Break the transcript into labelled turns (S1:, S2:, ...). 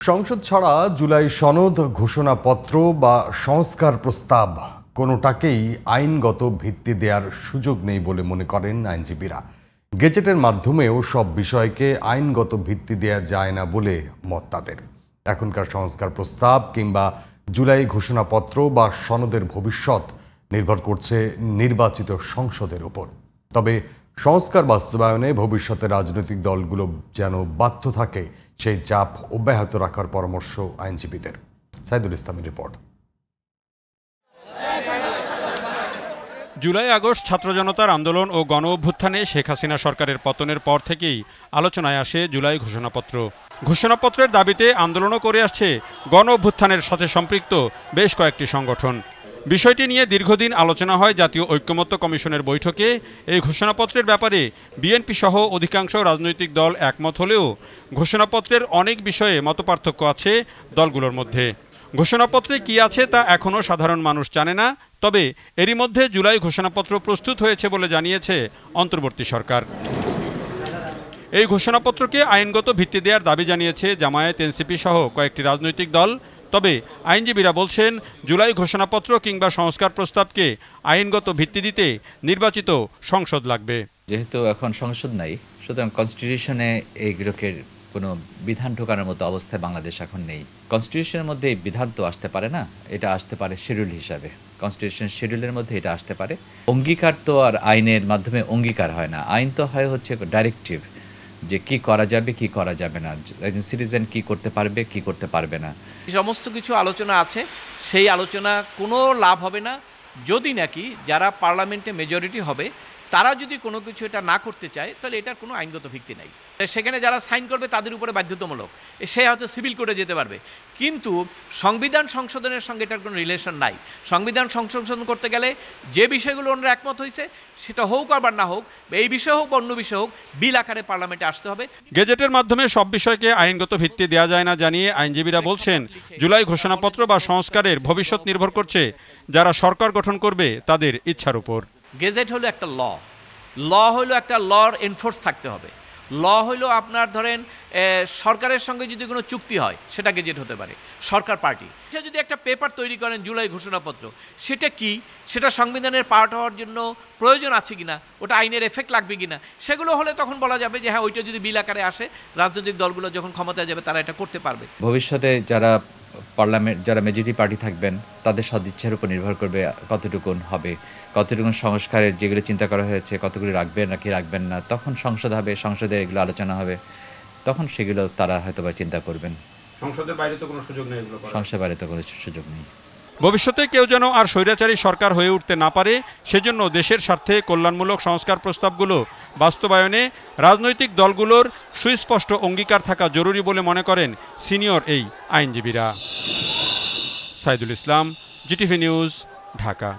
S1: সংসদ ছাড়া জুলাই সনদ ঘোষণাপত্র বা সংস্কার প্রস্তাব কোনোটাকেই আইনগত ভিত্তি দেওয়ার সুযোগ নেই বলে মনে করেন আইনজীবীরা। গেজেটের মাধ্যমেও সব বিষয়কে আইনগত ভিত্তি দেওয়া যায় না বলে মত তাদের। এখনকার সংস্কার প্রস্তাব কিংবা জুলাই ঘোষণাপত্র বা সনদের ভবিষ্যৎ নির্ভর করছে নির্বাচিত সংসদের উপর। তবে সংস্কার বাস্তবায়নে ভবিষ্যতে রাজনৈতিক দলগুলো যেন বাধ্য থাকে সেই চাপ অব্যাহত রাখার পরামর্শ আইনজীবীদের। সাইদুল ইসলামের রিপোর্ট।
S2: জুলাই আগস্ট ছাত্র জনতার আন্দোলন ও গণ অভ্যুত্থানে শেখ হাসিনা সরকারের পতনের পর থেকেই আলোচনায় আসে জুলাই ঘোষণাপত্র। ঘোষণাপত্রের দাবিতে আন্দোলনও করে আসছে গণ অভ্যুত্থানের সাথে সম্পৃক্ত বেশ কয়েকটি সংগঠন। বিষয়টি নিয়ে দীর্ঘদিন আলোচনা হয় জাতীয় ঐক্যমত্য কমিশনের বৈঠকে। এই ঘোষণাপত্রের ব্যাপারে বিএনপি সহ অধিকাংশ রাজনৈতিক দল একমত হলেও ঘোষণাপত্রের অনেক বিষয়ে মতপার্থক্য আছে দলগুলোর মধ্যে। ঘোষণাপত্রে কি আছে তা এখনও সাধারণ মানুষ জানে না। তবে এরই মধ্যে জুলাই ঘোষণাপত্র প্রস্তুত হয়েছে বলে জানিয়েছে অন্তর্বর্তী সরকার। এই ঘোষণাপত্রকে আইনগত ভিত্তি দেওয়ার দাবি জানিয়েছে জামায়াত, এনসিপি সহ কয়েকটি রাজনৈতিক দল। তবে আইনজীবীরা বলছেন, জুলাই ঘোষণাপত্র কিংবা সংস্কার প্রস্তাবকে আইনগত ভিত্তি দিতে নির্বাচিত সংসদ লাগবে।
S3: যেহেতু এখন সংসদ নাই, সুতরাং কনস্টিটিউশনে এইগুলোকে কোনো বিধান ঢোকানোর মতো অবস্থায় বাংলাদেশ এখন নেই। কনস্টিটিউশনের মধ্যে এই বিধান তো আসতে পারে না, এটা আসতে পারে শিডিউল হিসাবে। কনস্টিটিউশন শিডিউলের মধ্যে এটা আসতে পারে। অঙ্গীকার তো আর আইনের মাধ্যমে অঙ্গীকার হয় না, আইন তো হয় হচ্ছে ডাইরেক্টিভ, যে কি করা যাবে কি করা যাবে না, একজন সিটিজেন কি করতে পারবে কি করতে পারবে না।
S4: সমস্ত কিছু আলোচনা আছে, সেই আলোচনা কোনো লাভ হবে না যদি নাকি যারা পার্লামেন্টে মেজরিটি হবে তারা যদি কোনো কিছু এটা না করতে চায়, তাহলে এটার কোনো আইনগত ভিত্তি নাই। সেখানে যারা সাইন করবে তাদের উপরে বাধ্যতামূলক, সে হয়তো সিভিল কোর্টে যেতে পারবে, কিন্তু সংবিধান সংশোধনের সঙ্গে এটার কোনো রিলেশন নাই। সংবিধান সংশোধন করতে গেলে যে বিষয়গুলো ওনারা একমত হয়েছে, সেটা হোক আবার না হোক, এই বিষয় হোক বা অন্য বিষয় হোক, বিল আকারে পার্লামেন্টে আসতে হবে।
S2: গেজেটের মাধ্যমে সব বিষয়কে আইনগত ভিত্তি দেওয়া যায় না জানিয়ে আইনজীবীরা বলছেন, জুলাই ঘোষণাপত্র বা সংস্কারের ভবিষ্যৎ নির্ভর করছে যারা সরকার গঠন করবে তাদের ইচ্ছার উপর।
S4: গেজেট হলো একটা ল হলো একটা লর এনফোর্স থাকতে হবে। ল হলো আপনার ধরেন সরকারের সঙ্গে যদি কোনো চুক্তি হয়, সেটা গেজেট হতে পারে। সরকার পার্টি সে যদি একটা পেপার তৈরি করেন জুলাই ঘোষণাপত্র, সেটা কি, সেটা সংবিধানের পার্ট হওয়ার জন্য প্রয়োজন আছে কিনা, ওটা আইনের এফেক্ট লাগবে কিনা, সেগুলো হলে তখন বলা যাবে যে হ্যাঁ, ওইটা যদি বিল আকারে আসে, রাজনৈতিক দলগুলো যখন ক্ষমতায় যাবে তারা এটা করতে পারবে।
S3: ভবিষ্যতে যারা পার্লামেন্ট, যারা মেজরিটি পার্টি থাকবেন, তাদের সদিচ্ছার উপর নির্ভর করবে কতটুকুন হবে, কতটুকুন সংস্কারের যেগুলো চিন্তা করা হয়েছে কতগুলি রাখবেন নাকি রাখবেন না। তখন সংসদ হবে, সংসদে এগুলো আলোচনা হবে, তখন সেগুলো তারা হয়তো বা চিন্তা করবেন।
S2: সংসদের বাইরে তো কোনো সুযোগ নেই,
S3: সংসদের বাইরে তো কোনো সুযোগ নেই।
S2: ভবিষ্যতে কেউ যেন আর স্বৈরাচারী সরকার হয়ে উঠতে না পারে, সেজন্য দেশের স্বার্থে কল্যাণমূলক সংস্কার প্রস্তাবগুলো বাস্তবায়নে রাজনৈতিক দলগুলোর সুস্পষ্ট অঙ্গীকার থাকা জরুরি বলে মনে করেন সিনিয়র এই আইনজীবীরা। Saidul Islam, GTV news, Dhaka.